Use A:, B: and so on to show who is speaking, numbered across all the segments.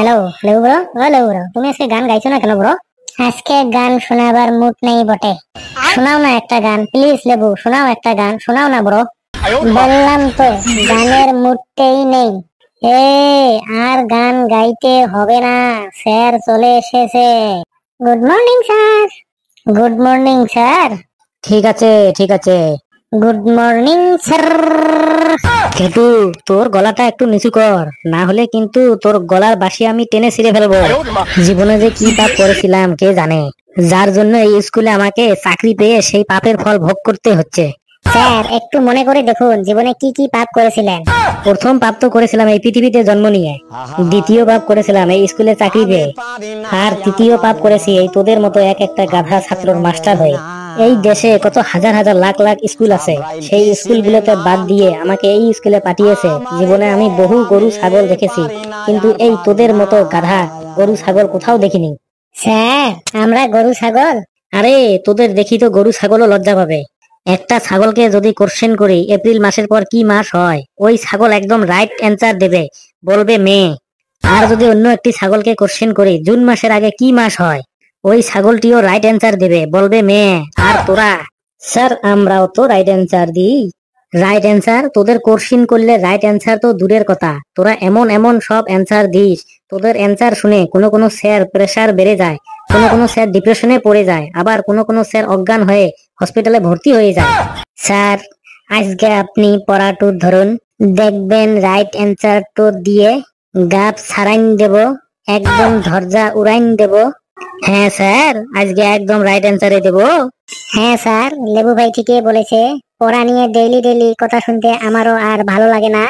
A: Hello লেবু bro, ও লেবু bro, তুমি আজকে গান গাইছো না কেন ব্রো? আজকে গান শোনাবার মুড নেই বটে। শোনাও না একটা গান প্লিজ লেবু, শোনাও একটা গান, শোনাও না ব্রো। বললাম তো গানের মুডটাই নেই। এ আর গান গাইতে হবে না, স্যার চলে এসেছে। Good morning sir. Good morning sir.
B: ঠিক আছে ঠিক আছে।
A: Good morning sir.
B: কেটু, তোর গলাটা একটু নিচু কর, না হলে কিন্তু তোর গলার বাঁশি আমি টেনে ছিঁড়ে ফেলবো। জীবনে যে কি পাপ করেছিলাম কে জানে, যার জন্য এই স্কুলে আমাকে চাকরি পেয়ে সেই পাপের ফল ভোগ করতে হচ্ছে।
A: স্যার একটু মনে করে দেখুন জীবনে কি কি পাপ করেছিলেন।
B: প্রথম পাপ তো করেছিলাম এই পৃথিবীতে জন্ম নিয়ে, দ্বিতীয় পাপ করেছিলাম এই স্কুলে চাকরি পেয়ে, আর তৃতীয় পাপ করেছি এই তোদের মতো এক একটা গাধা ছাত্রর মাস্টার হয়ে। এই দেশে কত হাজার হাজার লাখ লাখ স্কুল আছে, সেই স্কুলগুলোতে বাদ দিয়ে আমাকে এই স্কুলে পাঠিয়েছে। জীবনে আমি বহু গরু ছাগল দেখেছি, কিন্তু এই তোদের মতো গাধা গরু ছাগল কোথাও দেখিনি।
A: স্যার আমরা গরু ছাগল?
B: আরে তোদের দেখি তো গরু ছাগলও লজ্জা পাবে। একটা ছাগলকে যদি কোশ্চেন করি এপ্রিল মাসের পর কি মাস হয়, ওই ছাগল একদম রাইট অ্যান্সার দেবে, বলবে মে। আর যদি অন্য একটি ছাগলকে কোশ্চেন করি জুন মাসের আগে কি মাস হয়, ওই ছাগলটিও রাইট অ্যান্সার দেবে, বলবে মে। আর তোরা? স্যার আমরাও তো রাইট অ্যান্সার দিই। Right answer? তোদের কোশ্চেন করলে রাইট অ্যান্সার তো দূরের কথা, তোরা এমন এমন সব অ্যান্সার দিস, তোদের অ্যান্সার শুনে কোনো কোনো স্যার প্রেসার বেড়ে যায়, কোনো কোনো স্যার ডিপ্রেশনে পড়ে যায়, আবার কোনো কোনো স্যার অজ্ঞান হয়ে হসপিটালে ভর্তি হয়ে যায়।
A: স্যার আজকে আপনি পড়াটু ধরুন, দেখবেন রাইট অ্যান্সার তো দিয়ে গাপ ছাড়াইন দেব, একদম ধরজা উড়াইন দেব।
B: হ্যাঁ স্যার, আজকে একদম রাইট অ্যান্সারে দেবো।
A: হ্যাঁ স্যার, লেবু ভাই ঠিকই বলেছে। পড়া নিয়ে ডেইলি ডেইলি কথা শুনতে আমারও আর ভালো লাগে না।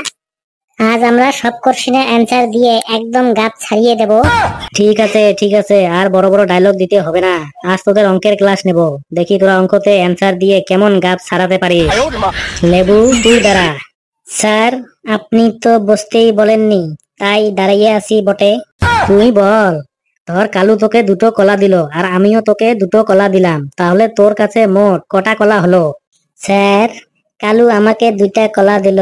A: আজ আমরা সব কোশ্চেনের অ্যান্সার দিয়ে একদম গাপ ছাড়িয়ে দেব।
B: ঠিক আছে ঠিক আছে, আর বড় বড় ডায়লগ দিতে হবে না। আজ তোদের অঙ্কের ক্লাস নেব, দেখি তোরা অঙ্কতে অ্যান্সার দিয়ে কেমন গাপ ছাড়াতে পারিস। লেবু তুই দাঁড়া।
A: স্যার আপনি তো বসতেই বলেননি, তাই দাঁড়িয়ে আছি বটে।
B: তুই বল। ধর কালু তোকে দুটো কলা দিল আর আমিও তোকে দুটো কলা দিলাম, তাহলে তোর কাছে মোট কটা কলা হলো?
A: স্যার কালু আমাকে 2টা কলা দিল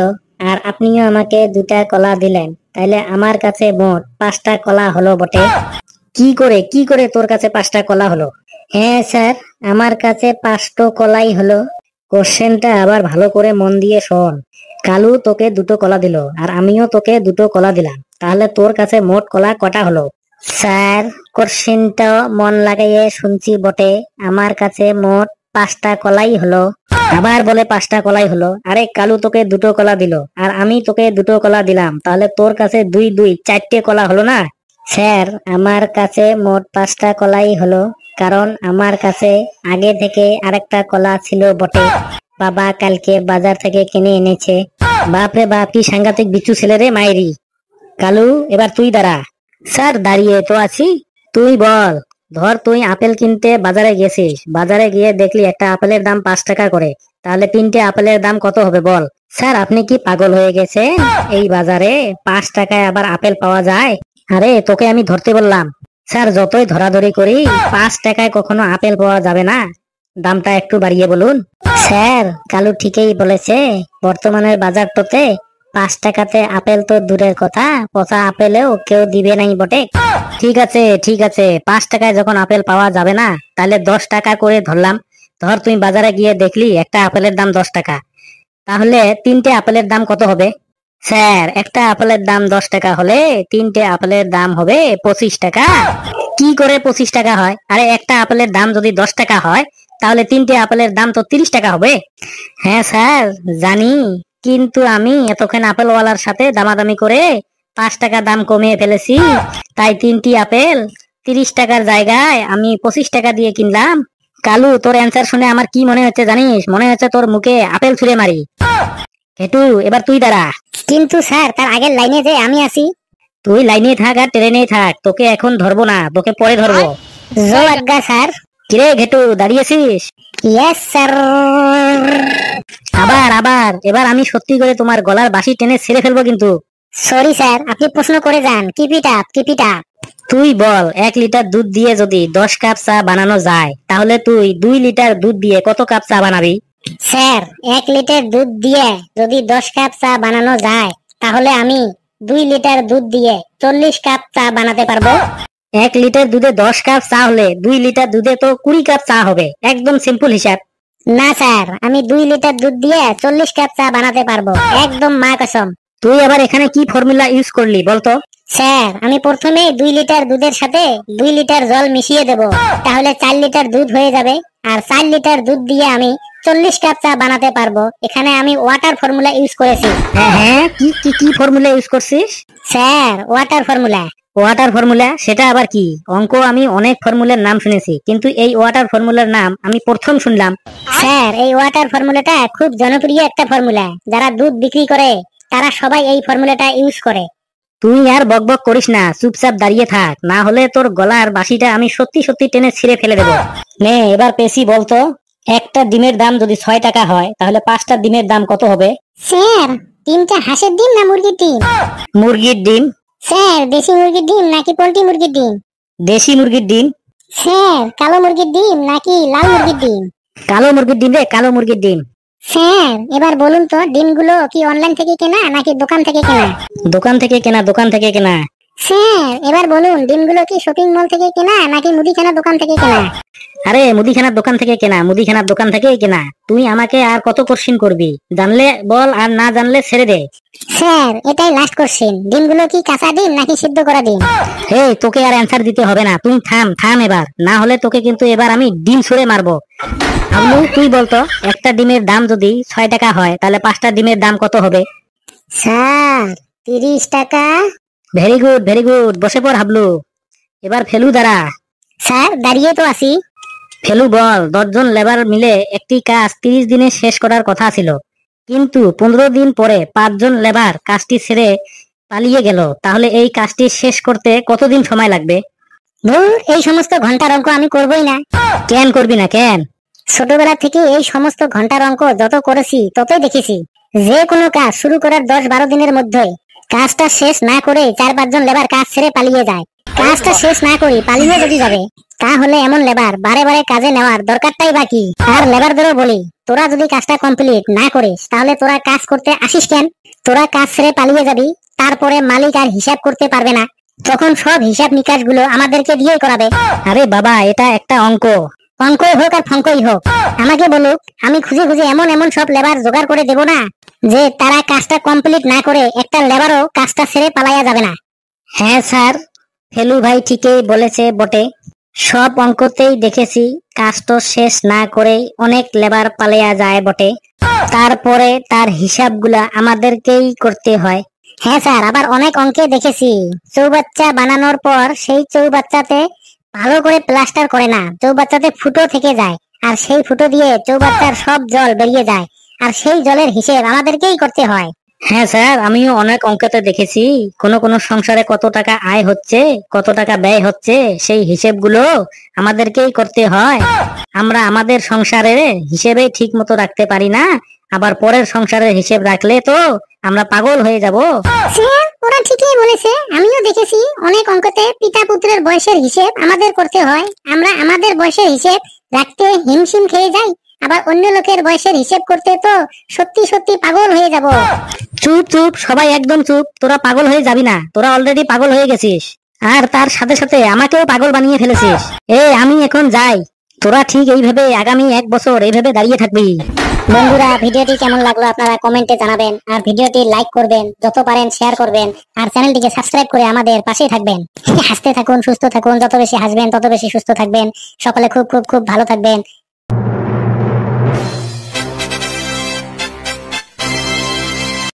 A: আর আপনিও আমাকে 2টা কলা দিলেন, তাইলে আমার কাছে মোট 5টা কলা হলো বটে।
B: কি করে তোর কাছে 5টা কলা হলো?
A: হ্যাঁ স্যার, আমার কাছে 5টো কলাই হলো।
B: কোশ্চেনটা আবার ভালো করে মন দিয়ে শোন। কালু তোকে দুটো কলা দিল আর আমিও তোকে দুটো কলা দিলাম, তাহলে তোর কাছে মোট কলা কটা হলো?
A: স্যার কোশ্চেনটা মন লাগাইয়ে শুনছি বটে, আমার কাছে মোট 5টা কলাই হলো।
B: আবার বলে 5টা কলাই হলো? আরে কালু তোকে দুটো কলা দিল আর আমি তোকে দুটো কলা দিলাম, তাহলে তোর কাছে 2 2 4টে কলা হলো না?
A: স্যার আমার কাছে মোট 5টা কলাই হলো, কারণ আমার কাছে আগে থেকে আরেকটা কলা ছিল বটে, বাবা কালকে বাজার থেকে কিনে এনেছে।
B: বাপরে বাপ, কি সাংঘাতিক বিচ্ছু ছেলে রে মাইরি। কালু এবার তুই দাঁড়া। স্যার দাঁড়িয়ে তো আছি, তুই বল। ধর তুই আপেল কিনতে বাজারে গেছিস, বাজারে গিয়ে দেখলি একটা আপেলের দাম 5 টাকা করে, তাহলে 3টে আপেলের দাম কত হবে বল? স্যার আপনি কি পাগল হয়ে গেছেন? এই বাজারে 5 টাকায় আবার আপেল পাওয়া যায়? আরে তোকে আমি ধরতে বললাম। স্যার যতই ধরাধরি করি 5 টাকায় কখনো আপেল পাওয়া যাবে না, দামটা একটু বাড়িয়ে বলুন।
A: স্যার কালু ঠিকই বলেছে, বর্তমানের বাজারটাতে 5 টাকাতে আপেল তো দূরের কথা, পচা আপেলেও কেউ দিবে নাই বটে।
B: ঠিক আছে, 5 টাকায় যখন আপেল পাওয়া যাবে না, তাহলে 10 টাকা করে ধরলাম। ধর তুই বাজারে গিয়ে দেখলি একটা আপেলের দাম 10 টাকা, তাহলে 3টে আপেলের দাম কত হবে? স্যার একটা আপেলের দাম 10 টাকা হলে 3টে আপেলের দাম হবে 25 টাকা। কি করে 25 টাকা হয়? আরে একটা আপেলের দাম যদি 10 টাকা হয়, তাহলে 3টে আপেলের দাম তো 30 টাকা হবে। হ্যাঁ স্যার জানি, কিন্তু আমি এতক্ষণ আপেলওয়ালার সাথে দামাদামি করে 5 টাকা দাম কমিয়ে ফেলেছি, তাই 3টি আপেল 30 টাকার জায়গায় আমি 25 টাকা দিয়ে কিনলাম। কালু তোর অ্যান্সার শুনে আমার কি মনে হচ্ছে জানিস? মনে হচ্ছে তোর মুখে আপেল ছুঁড়ে মারি। হেটু এবার তুই দাঁড়া।
A: কিন্তু স্যার তার আগের লাইনে যে আমি আছি।
B: তুই লাইনে থাক আর ট্রেনে থাক, তোকে এখন ধরবো না, তোকে পরে ধরবো।
A: জো আজ্ঞা স্যার।
B: কিরে ঘেটু দাঁড়িয়েছিস?
A: Yes sir.
B: আবার আবার এবার আমি সত্যি করে তোমার গলার বাঁশি টেনে ছেড়ে ফেলবো কিন্তু।
A: সরি স্যার, আপনি প্রশ্ন করে যান, keep it up keep it up.
B: তুই বল, 1 লিটার দুধ দিয়ে যদি 10 কাপ চা বানানো যায়, তাহলে তুই 2 লিটার দুধ দিয়ে কত কাপ চা বানাবি?
A: স্যার 1 লিটার দুধ দিয়ে যদি 10 কাপ চা বানানো যায়, তাহলে আমি 2 লিটার দুধ দিয়ে 40 কাপ চা বানাতে পারবো?
B: 1 লিটার দুধে 10 কাপ চা হলে 2 লিটার দুধে তো 20 কাপ চা হবে, একদম সিম্পল হিসাব।
A: না স্যার, আমি 2 লিটার দুধ দিয়ে 40 কাপ চা বানাতে পারবো, একদম মা কসম।
B: তুই আবার এখানে কি ফর্মুলা ইউজ করলি বলতো?
A: স্যার, আমি প্রথমে 2 লিটার দুধের সাথে 2 লিটার জল মিশিয়ে দেব, তাহলে 4 লিটার দুধ হয়ে যাবে। আর 4 লিটার দুধ দিয়ে আমি 40 কাপ চা বানাতে পারবো। এখানে আমি ওয়াটার ফর্মুলা ইউজ করেছি।
B: হ্যাঁ হ্যাঁ, কি ফর্মুলা ইউজ করছিস?
A: Sir, water formula.
B: Water formula সেটা আবার কি? অঙ্ক আমি অনেক ফর্মুলার নাম শুনেছি, কিন্তু এই ওয়াটার ফর্মুলার নাম আমি প্রথম শুনলাম।
A: স্যার, এই ওয়াটার ফর্মুলাটা খুব জনপ্রিয় একটা ফর্মুলা। যারা দুধ বিক্রি করে তারা সবাই এই ফর্মুলাটা ইউজ করে।
B: তুই আর বকবক করিস না, চুপচাপ দাঁড়িয়ে থাক, না হলে তোর গলার বাঁশিটা আমি সত্যি সত্যি টেনে ছিঁড়ে ফেলে দেবো। নে এবার পেশি বলতো, একটা ডিমের দাম যদি 6 টাকা হয় তাহলে 5টা ডিমের দাম কত হবে?
A: স্যার, ডিমটা হাঁসের ডিম না মুরগির ডিম?
B: মুরগির ডিম।
A: স্যার, দেশি মুরগির ডিম নাকি পোল্ট্রি মুরগির ডিম?
B: দেশি মুরগির ডিম।
A: স্যার, কালো মুরগির ডিম নাকি লাল মুরগির ডিম?
B: কালো মুরগির ডিম রে, কালো মুরগির ডিম।
A: স্যার, এবার বলুন তো, ডিমগুলো কি অনলাইন থেকে কেনা নাকি দোকান থেকে কেনা?
B: দোকান থেকে কেনা, দোকান থেকে কেনা।
A: স্যার, এবার বলুন, ডিমগুলো কি শপিং মল থেকে কেনা নাকি মুদিখানা দোকান থেকে কেনা?
B: আরে মুদিখানার দোকান থেকে কেনা, মুদিখানার দোকান থেকেই কেনা। তুই আমাকে আর কত কোশ্চিন করবি? জানলে বল, আর না জানলে ছেড়ে দে।
A: স্যার, এটাই লাস্ট কোশ্চেন, ডিমগুলো কি কাঁচা ডিম নাকি সিদ্ধ করা ডিম?
B: এই তোকে আর অ্যান্সার দিতে হবে না, তুই থাম এবার, না হলে তোকে কিন্তু এবার আমি ডিম ছুঁড়ে মারবো। হাবলু তুই বলতো, একটা ডিমের দাম যদি 6 টাকা হয় তাহলে 5টা ডিমের দাম কত হবে?
A: স্যার, 30 টাকা।
B: ভেরি গুড ভেরি গুড, বসে পড় হাবলু। এবার ফেলু দাঁড়া।
A: স্যার, দাঁড়িয়ে তো আছি।
B: ফেলু বল, 10 জন লেবার মিলে একটি কাজ 30 দিনে শেষ করার কথা ছিল, কিন্তু 15 দিন পরে 5 জন লেবার কাজটি ছেড়ে পালিয়ে গেল, তাহলে এই কাজটি শেষ করতে কতদিন সময় লাগবে?
A: ধুর, এই সমস্ত ঘন্টার অঙ্ক আমি করবই না।
B: কেন করবি না কেন?
A: ছোটবেলা থেকে এই সমস্ত ঘন্টার অঙ্ক যত করেছি ততই দেখেছি, যে কোনো কাজ শুরু করার 10-12 দিনের মধ্যে কাজটা শেষ না করে 4-5 জন লেবার কাজ ছেড়ে পালিয়ে যায়। কাজটা শেষ না করে পালিয়ে যদি যাবে, তাহলে এমন লেবার বারে বারে কাজে নেওয়ার দরকারটাই বাকি। আর লেবারদেরও বলি, তোরা যদি কাজটা কমপ্লিট না করিস তাহলে তোরা কাজ করতে আসিস কেন? তোরা কাজ ছেড়ে পালিয়ে যাবি, তারপরে মালিক আর হিসাব করতে পারবে না, তখন সব হিসাব নিকাশ গুলো আমাদেরকে দিয়েই করাবে।
B: আরে বাবা, এটা একটা অঙ্ক।
A: অঙ্কই হোক আর ফঙ্কই হোক, আমাকে বলুক, আমি খুঁজে খুঁজে এমন এমন সব লেবার জোগাড় করে দেব না যে তারা কাজটা কমপ্লিট না করে একটা লেবারও কাজটা ছেড়ে পালাইয়া যাবে না।
B: হ্যাঁ স্যার, ফেলু ভাই ঠিকই বলেছে বটে। সব অঙ্কতেই দেখেছি কাজ তো শেষ না করেই অনেক লেবার পালিয়ে যায় বটে, তারপরে তার হিসাবগুলা আমাদেরকেই করতে হয়।
A: হ্যাঁ স্যার, আবার অনেক অঙ্কে দেখেছি চৌবাচ্চা বানানোর পর সেই চৌবাচ্চাতে ভালো করে প্লাস্টার করে না, চৌবাচ্চাতে ফুটো থেকে যায়, আর সেই ফুটো দিয়ে চৌবাচ্চার সব জল বেরিয়ে যায়, আর সেই জলের হিসেব আমাদেরকেই করতে হয়।
B: হ্যাঁ স্যার, আমিও অনেক অঙ্কতে দেখেছি কোন কোন সংসারে কত টাকা আয় হচ্ছে, কত টাকা ব্যয় হচ্ছে, সেই হিসেবগুলো আমাদেরকেই করতে হয়। আমরা আমাদের সংসারের হিসেবে ঠিক মতো রাখতে পারি না, আবার পরের সংসারের হিসেব রাখলে তো আমরা পাগল হয়ে যাব।
A: স্যার, ওরা ঠিকই বলেছে, আমিও দেখেছি অনেক অঙ্কতে পিতা পুত্রের বয়সের হিসেব আমাদের করতে হয়, আমরা আমাদের বয়সের হিসেব রাখতে হিমশিম খেয়ে যাই, আবার অন্য লোকের বয়সের হিসেব করতে তো সত্যি সত্যি পাগল হয়ে যাব।
B: চুপ চুপ সবাই, একদম চুপ। তোরা পাগল হয়ে যাবি না, তোরা অলরেডি পাগল হয়ে গেছিস, আর তার সাথে সাথে আমাকেও পাগল বানিয়ে ফেলেছিস। আমি এখন যাই, তোরা ঠিক এইভাবে আগামী 1 বছর এইভাবে দাঁড়িয়ে থাকবি।
A: বন্ধুরা, ভিডিওটি কেমন লাগলো আপনারা কমেন্টে জানাবেন, আর ভিডিওটি লাইক করবেন, যত পারেন শেয়ার করবেন, আর চ্যানেলটিকে সাবস্ক্রাইব করে আমাদের পাশেই থাকবেন। হাসতে থাকুন, সুস্থ থাকুন, যত বেশি হাসবেন তত বেশি সুস্থ থাকবেন। সকলে খুব খুব খুব ভালো থাকবেন।